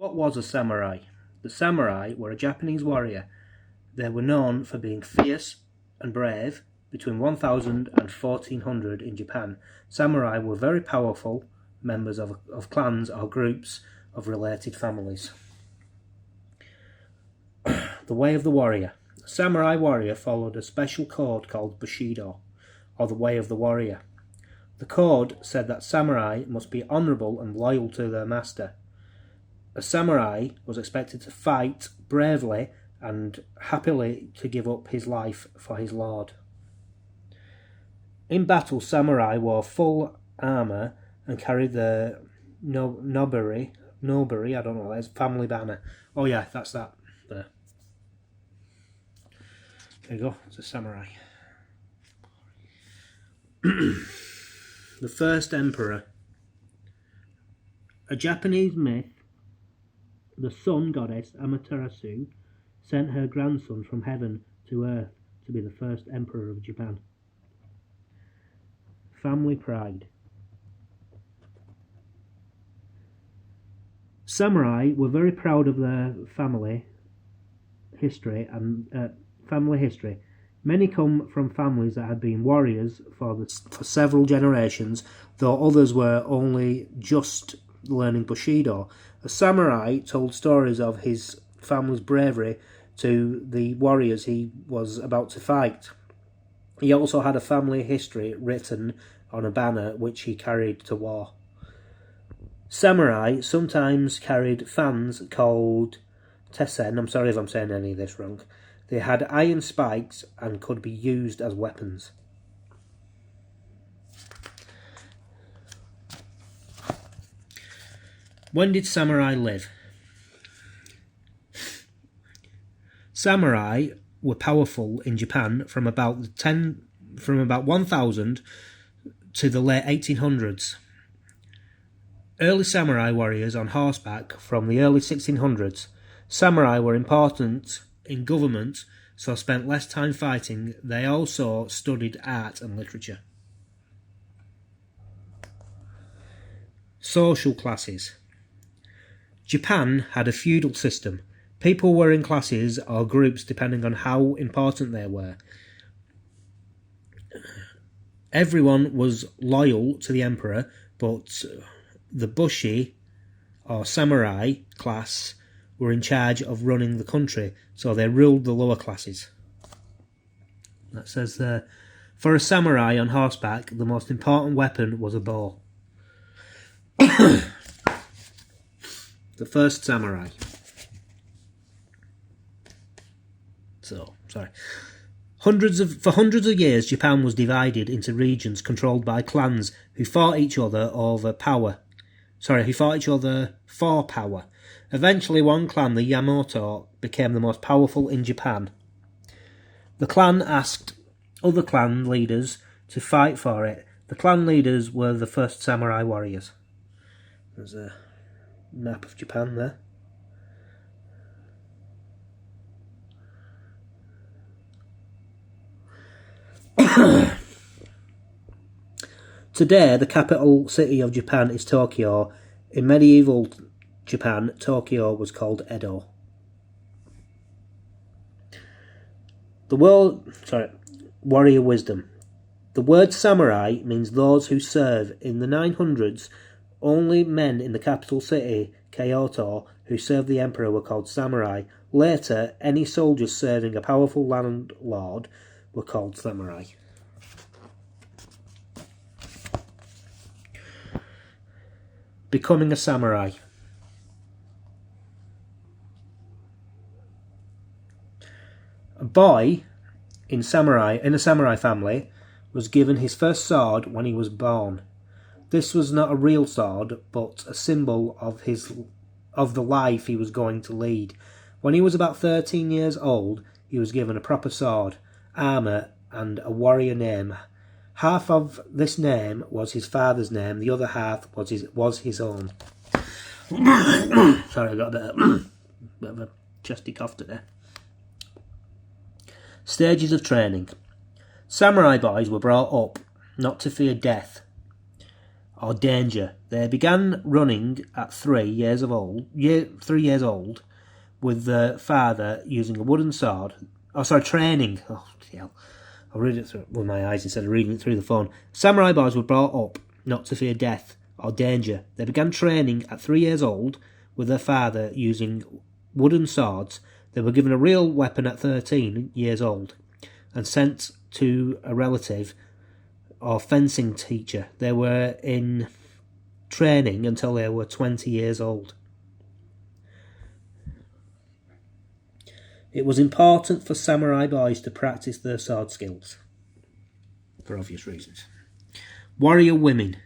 What was a samurai? The samurai were a Japanese warrior. They were known for being fierce and brave. Between 1000 and 1400 in Japan, samurai were very powerful members of clans or groups of related families. The way of the warrior. A samurai warrior followed a special code called Bushido, or the way of the warrior. The code said that samurai must be honourable and loyal to their master. A samurai was expected to fight bravely and happily to give up his life for his lord. In battle, samurai wore full armour and carried the nobari, I don't know, that's family banner. Oh yeah, that's that. There you go, it's a samurai. The first emperor. A Japanese myth, the sun goddess Amaterasu sent her grandson from heaven to earth to be the first emperor of Japan. Family pride. Samurai were very proud of their family history. Many come from families that had been warriors for several generations, though others were only just learning Bushido. A samurai told stories of his family's bravery to the warriors he was about to fight. He also had a family history written on a banner which he carried to war. Samurai sometimes carried fans called tessen. I'm sorry if I'm saying any of this wrong. They had iron spikes and could be used as weapons. When did samurai live? Samurai were powerful in Japan from about 1000 to the late 1800s. Early samurai warriors on horseback from the early 1600s. Samurai were important in government, so spent less time fighting. They also studied art and literature. Social classes. Japan had a feudal system. People were in classes or groups depending on how important they were. Everyone was loyal to the emperor, but the bushi, or samurai class, were in charge of running the country, so they ruled the lower classes. That says there, for a samurai on horseback, the most important weapon was a bow. The first samurai. For hundreds of years, Japan was divided into regions controlled by clans who fought each other for power. Eventually, one clan, the Yamato, became the most powerful in Japan. The clan asked other clan leaders to fight for it. The clan leaders were the first samurai warriors. There's a map of Japan there. Today, the capital city of Japan is Tokyo. In medieval Japan, Tokyo was called Edo. Warrior wisdom. The word samurai means those who serve. In the 900s, only men in the capital city, Kyoto, who served the emperor were called samurai. Later, any soldiers serving a powerful landlord were called samurai. Becoming a samurai. A boy in a samurai family was given his first sword when he was born. This was not a real sword, but a symbol of the life he was going to lead. When he was about 13 years old, he was given a proper sword, armour, and a warrior name. Half of this name was his father's name, the other half was his own. Sorry, I got a bit of a chesty cough today. Stages of training. Samurai boys were brought up not to fear death. or danger. They began running at 3 years old, with the father using a wooden sword. Training. Oh, hell. I'll read it through with my eyes instead of reading it through the phone. Samurai boys were brought up not to fear death or danger. They began training at 3 years old with their father using wooden swords. They were given a real weapon at 13 years old and sent to a relative or fencing teacher. They were in training until they were 20 years old. It was important for samurai boys to practice their sword skills, for obvious reasons. Warrior women.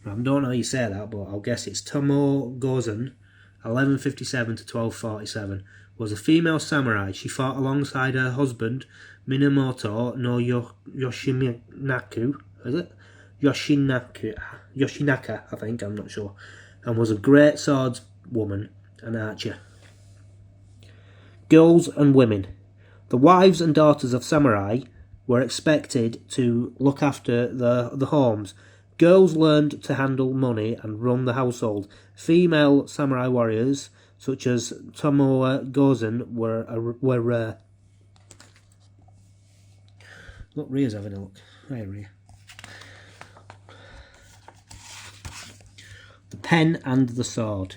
I don't know how you say that, but I'll guess it's Tomo Gozen, 1157 to 1247, was a female samurai. She fought alongside her husband, Minamoto no Yoshinaka, is it? Yoshinaka, I think, I'm not sure, and was a great swordswoman and archer. Girls and women. The wives and daughters of samurai were expected to look after the homes. Girls learned to handle money and run the household. Female samurai warriors, such as Tomoe Gozen, were rare. Look, Rhea's having a look. Hey, Rhea. The pen and the sword.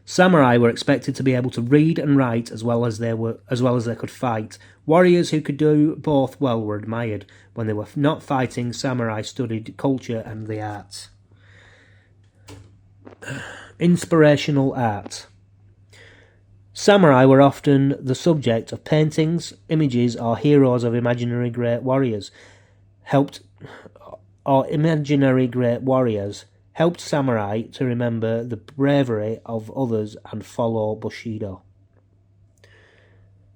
Samurai were expected to be able to read and write as well as they could fight. Warriors who could do both well were admired. When they were not fighting, samurai studied culture and the arts. Inspirational art. Samurai were often the subject of paintings, images, or heroes of imaginary great warriors. Helped samurai to remember the bravery of others and follow Bushido.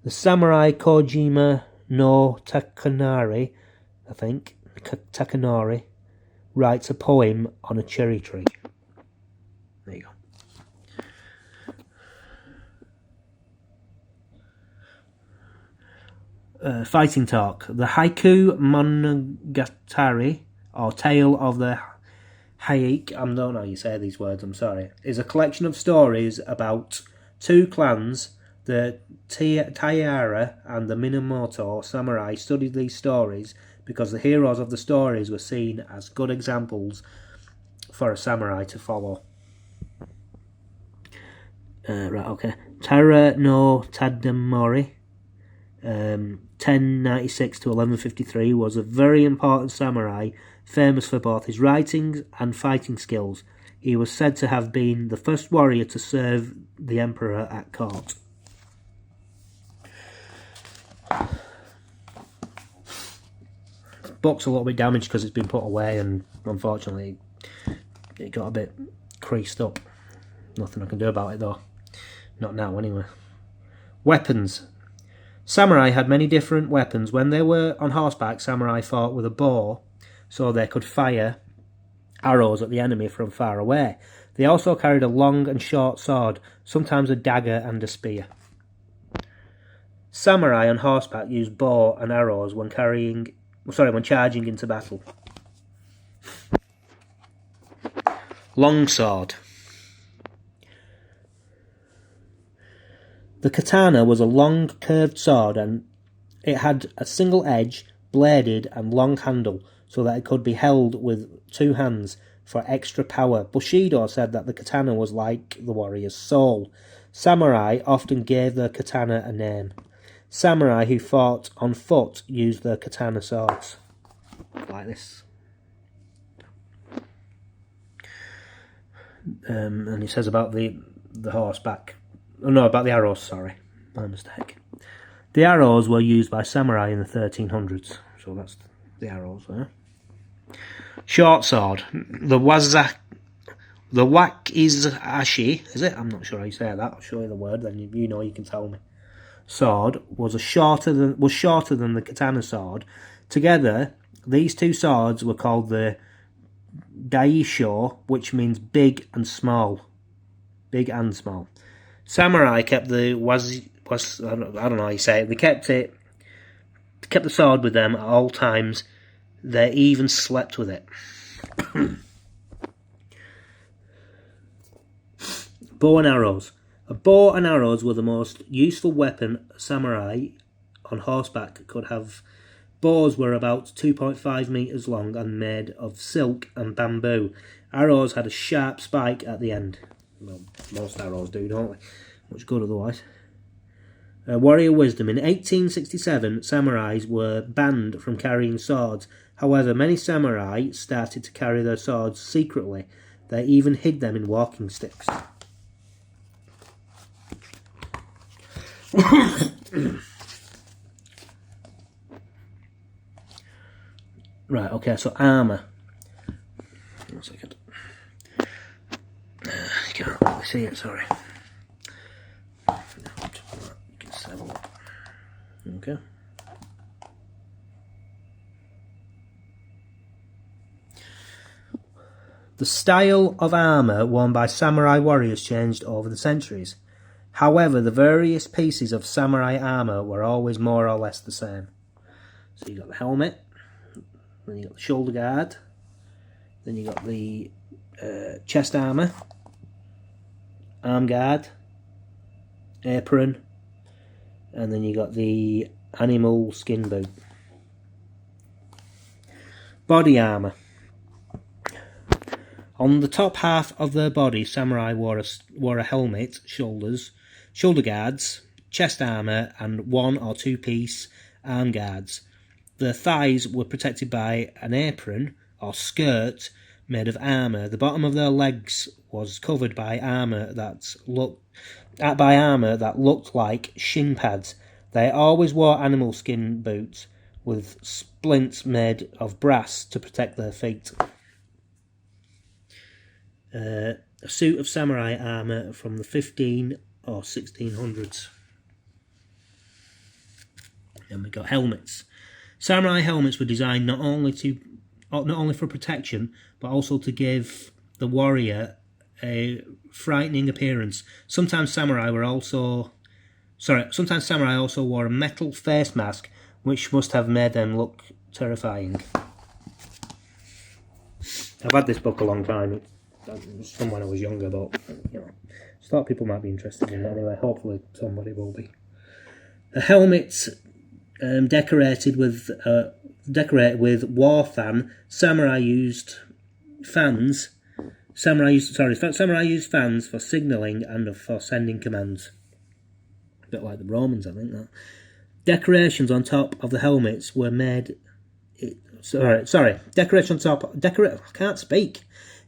The samurai Kojima no Takanori, writes a poem on a cherry tree. There you go. Fighting talk. The Haiku Monogatari, or Tale of the Hayek, I don't know how you say these words, I'm sorry, is a collection of stories about two clans. The Taira and the Minamoto samurai studied these stories because the heroes of the stories were seen as good examples for a samurai to follow. Taira no Tadamori, 1096 to 1153, was a very important samurai, famous for both his writing and fighting skills. He was said to have been the first warrior to serve the emperor at court. Book's a little bit damaged because it's been put away, and unfortunately it got a bit creased up. Nothing I can do about it though. Not now anyway. Weapons. Samurai had many different weapons. When they were on horseback, samurai fought with a bow so they could fire arrows at the enemy from far away. They also carried a long and short sword, sometimes a dagger and a spear. Samurai on horseback used bow and arrows when charging into battle. Longsword. The katana was a long curved sword, and it had a single edge, bladed and long handle, so that it could be held with two hands for extra power. Bushido said that the katana was like the warrior's soul. Samurai often gave their katana a name. Samurai who fought on foot used their katana swords. Like this. And he says about the horseback. Oh no, about the arrows, sorry. My mistake. The arrows were used by samurai in the 1300s. So that's the arrows there. Short sword. The wakizashi, is it? I'm not sure how you say that. I'll show you the word, then you know you can tell me. Sword was shorter than the katana sword. Together, these two swords were called the daisho, which means big and small. Big and small. Samurai kept the I don't know how you say it. They kept the sword with them at all times. They even slept with it. Bow and arrows. A bow and arrows were the most useful weapon a samurai on horseback could have. Bows were about 2.5 metres long and made of silk and bamboo. Arrows had a sharp spike at the end. Well, most arrows do, don't they? Much good otherwise. Warrior wisdom. In 1867, samurais were banned from carrying swords. However, many samurai started to carry their swords secretly. They even hid them in walking sticks. Right, okay, so armour. 1 second. You can't really see it, sorry. Okay. The style of armour worn by samurai warriors changed over the centuries. However, the various pieces of samurai armour were always more or less the same. So you got the helmet, then you got the shoulder guard, then you got the chest armour, arm guard, apron, and then you got the animal skin boot. Body armour. On the top half of their body, samurai wore a helmet, shoulder guards, chest armour, and 1 or 2 piece arm guards. Their thighs were protected by an apron or skirt made of armour. The bottom of their legs was covered by armour that looked like shin pads. They always wore animal skin boots with splints made of brass to protect their feet. A suit of samurai armour from the 15 or 1600s. Then we got helmets. Samurai helmets were designed not only for protection, but also to give the warrior a frightening appearance. Sometimes samurai also wore a metal face mask, which must have made them look terrifying. I've had this book a long time. It's from when I was younger, but just thought people might be interested in it anyway. Hopefully somebody will be. A helmet decorated with war fan. Samurai used fans for signalling and for sending commands. A bit like the Romans, I think that. Decorations on top of the helmets were made.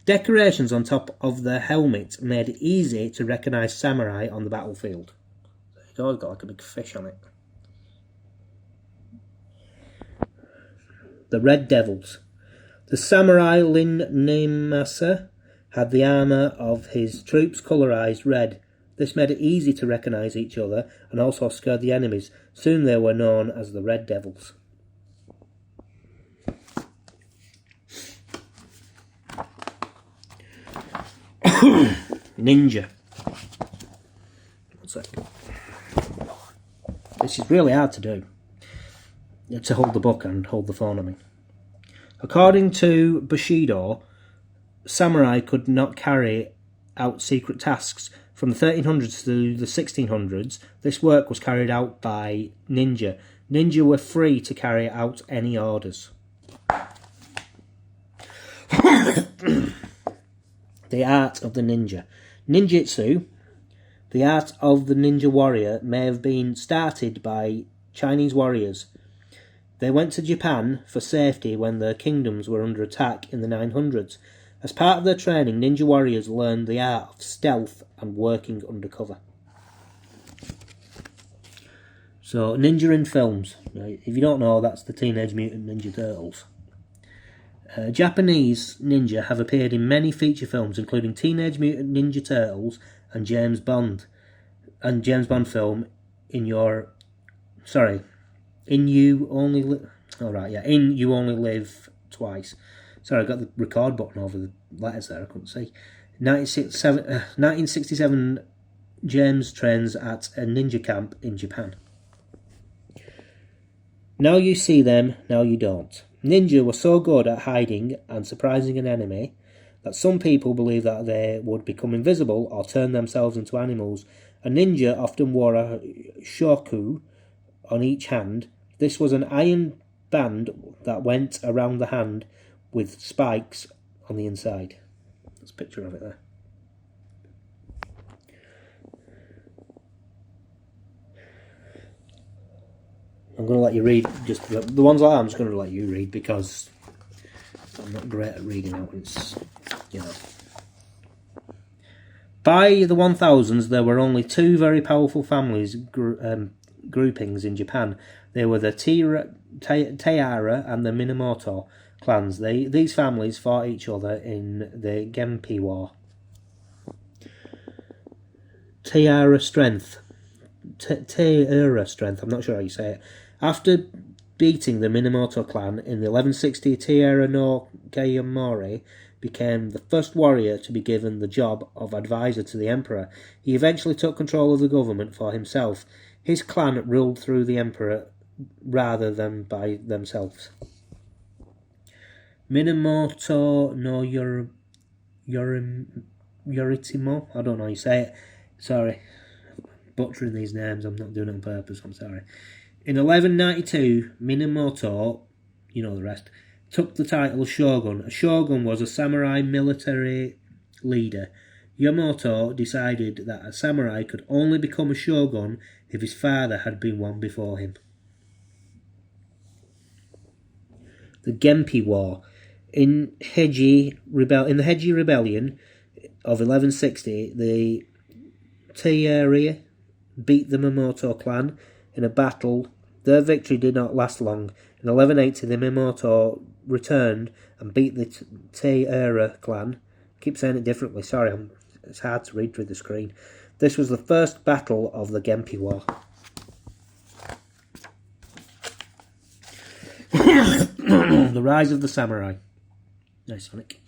Decorations on top of the helmet made it easy to recognise samurai on the battlefield. It's always got like a big fish on it. The Red Devils. The samurai Lin Nemasa had the armour of his troops colourised red. This made it easy to recognise each other and also scared the enemies. Soon they were known as the Red Devils. Ninja. 1 second. This is really hard to do. You have to hold the book and hold the phone on me. According to Bushido, samurai could not carry out secret tasks. From the 1300s to the 1600s, this work was carried out by ninja. Ninja were free to carry out any orders. The art of the ninja. Ninjutsu, the art of the ninja warrior, may have been started by Chinese warriors. They went to Japan for safety when their kingdoms were under attack in the 900s. As part of their training, ninja warriors learned the art of stealth and working undercover. So, ninja in films. Right? If you don't know, that's the Teenage Mutant Ninja Turtles. Japanese ninja have appeared in many feature films, including Teenage Mutant Ninja Turtles and James Bond film In You Only Live Twice. Sorry, I got the record button over the letters there, I couldn't see. 1967, James trains at a ninja camp in Japan. Now you see them, now you don't. Ninja were so good at hiding and surprising an enemy that some people believed that they would become invisible or turn themselves into animals. A ninja often wore a shoku on each hand. This was an iron band that went around the hand with spikes on the inside. There's a picture of it there. I'm going to let you read just the ones like that. I'm just going to let you read because I'm not great at reading out. It's, you know. By the 1000s, there were only two very powerful families groupings in Japan. They were the Taira and the Minamoto clans. These families fought each other in the Genpei War. Taira strength. I'm not sure how you say it. After beating the Minamoto clan in the 1160, Taira no Kayamori became the first warrior to be given the job of advisor to the emperor. He eventually took control of the government for himself. His clan ruled through the emperor rather than by themselves. Minamoto no Yoritimo, I don't know how you say it. Sorry, butchering these names. I'm not doing it on purpose. I'm sorry. In 1192, Minamoto, you know the rest, took the title of shogun. A shogun was a samurai military leader. Yamato decided that a samurai could only become a shogun if his father had been one before him. The Genpei War. In the Heiji Rebellion of 1160, the Taira beat the Minamoto clan in a battle. Their victory did not last long. In 1180, the Minamoto returned and beat the Taira clan. I keep saying it differently, sorry, it's hard to read through the screen. This was the first battle of the Genpei War. The rise of the samurai. Nice, Sonic.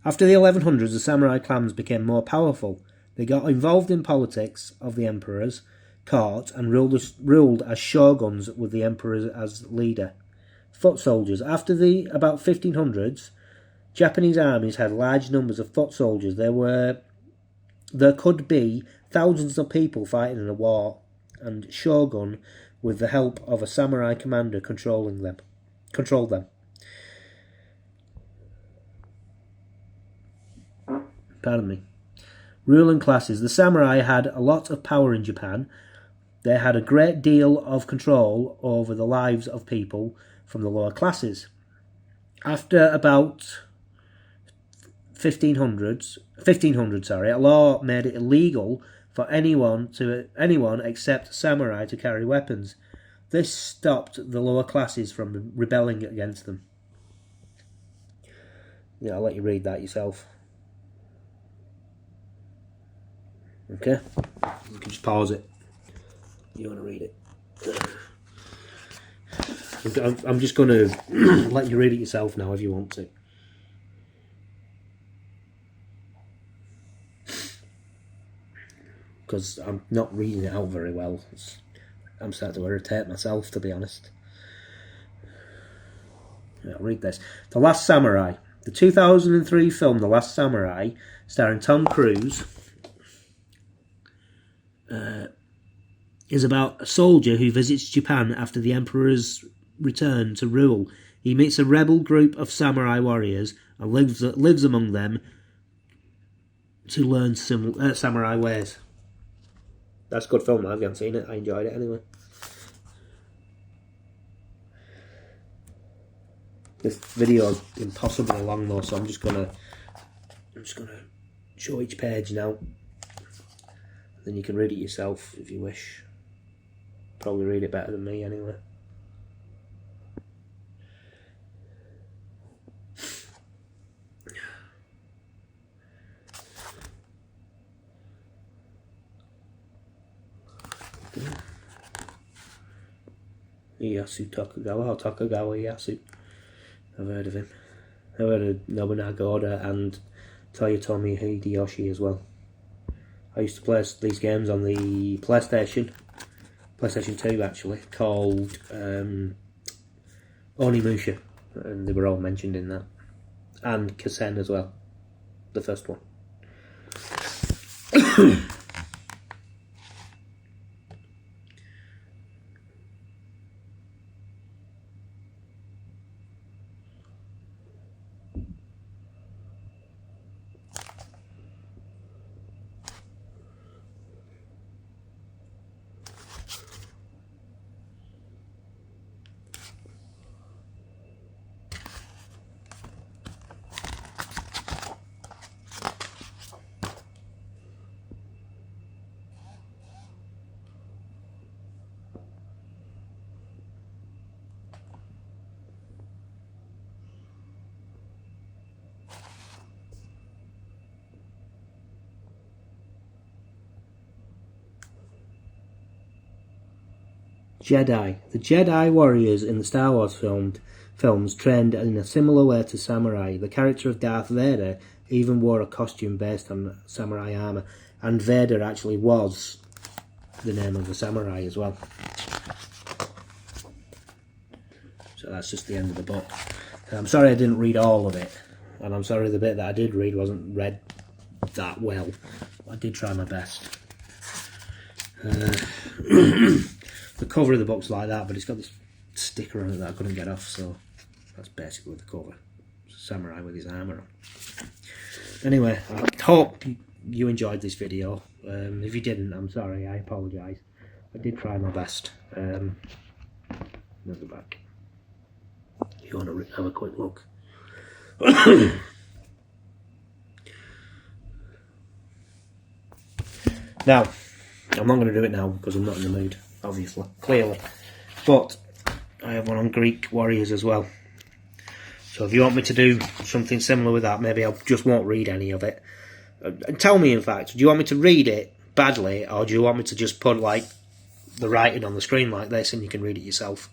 After the 1100s, the samurai clans became more powerful. They got involved in politics of the emperor's court and ruled as shoguns with the emperor as leader. Foot soldiers. After the about 1500s, Japanese armies had large numbers of foot soldiers. There could be thousands of people fighting in a war, and shogun, with the help of a samurai commander, controlled them. Pardon me. Ruling classes. The samurai had a lot of power in Japan. They had a great deal of control over the lives of people from the lower classes. After about 1500, a law made it illegal for anyone except samurai to carry weapons. This stopped the lower classes from rebelling against them. Yeah, I'll let you read that yourself. Okay? You can just pause it. You want to read it. I'm just going to let you read it yourself now if you want to. Because I'm not reading it out very well. I'm starting to irritate myself, to be honest. I'll read this. The Last Samurai. The 2003 film The Last Samurai, starring Tom Cruise, is about a soldier who visits Japan after the emperor's return to rule. He meets a rebel group of samurai warriors and lives among them to learn samurai ways. That's a good film. I haven't seen it. I enjoyed it anyway. This video is impossibly long though, so I'm just gonna show each page now. Then you can read it yourself if you wish. Probably read it better than me anyway. Ieyasu Tokugawa, or Tokugawa Ieyasu. I've heard of him. I've heard of Nobunaga Oda and Toyotomi Hideyoshi as well. I used to play these games on the PlayStation PlayStation 2 actually, called Onimusha, and they were all mentioned in that, and Kasen as well, the first one. Jedi. The Jedi warriors in the Star Wars films trained in a similar way to samurai. The character of Darth Vader even wore a costume based on samurai armour, and Vader actually was the name of the samurai as well. So that's just the end of the book. I'm sorry I didn't read all of it, and I'm sorry the bit that I did read wasn't read that well. I did try my best. The cover of the book's like that, but it's got this sticker on it that I couldn't get off, so that's basically the cover. Samurai with his armour on. Anyway, I hope you enjoyed this video. If you didn't, I'm sorry, I apologise. I did try my best. There's the back. If you want to have a quick look. Now, I'm not going to do it now because I'm not in the mood, obviously, clearly. But I have one on Greek warriors as well. So if you want me to do something similar with that, maybe I just won't read any of it. And tell me, in fact, do you want me to read it badly, or do you want me to just put like the writing on the screen like this and you can read it yourself?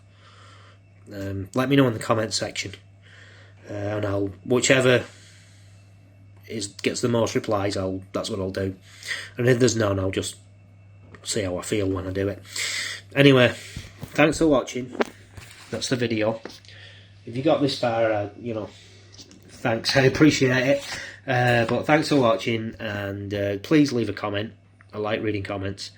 Let me know in the comments section, and I'll whichever gets the most replies, that's what I'll do. And if there's none, I'll just see how I feel when I do it. Anyway, thanks for watching. That's the video. If you got this far, thanks, I appreciate it. But thanks for watching, and please leave a comment. I like reading comments,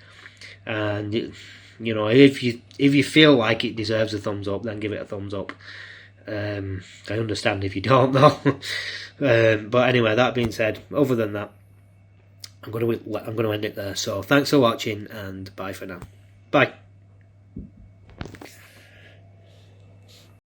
and if you feel like it deserves a thumbs up, then give it a thumbs up. I understand if you don't, though. But anyway, that being said, other than that, I'm going to end it there. So thanks for watching, and bye for now. Bye.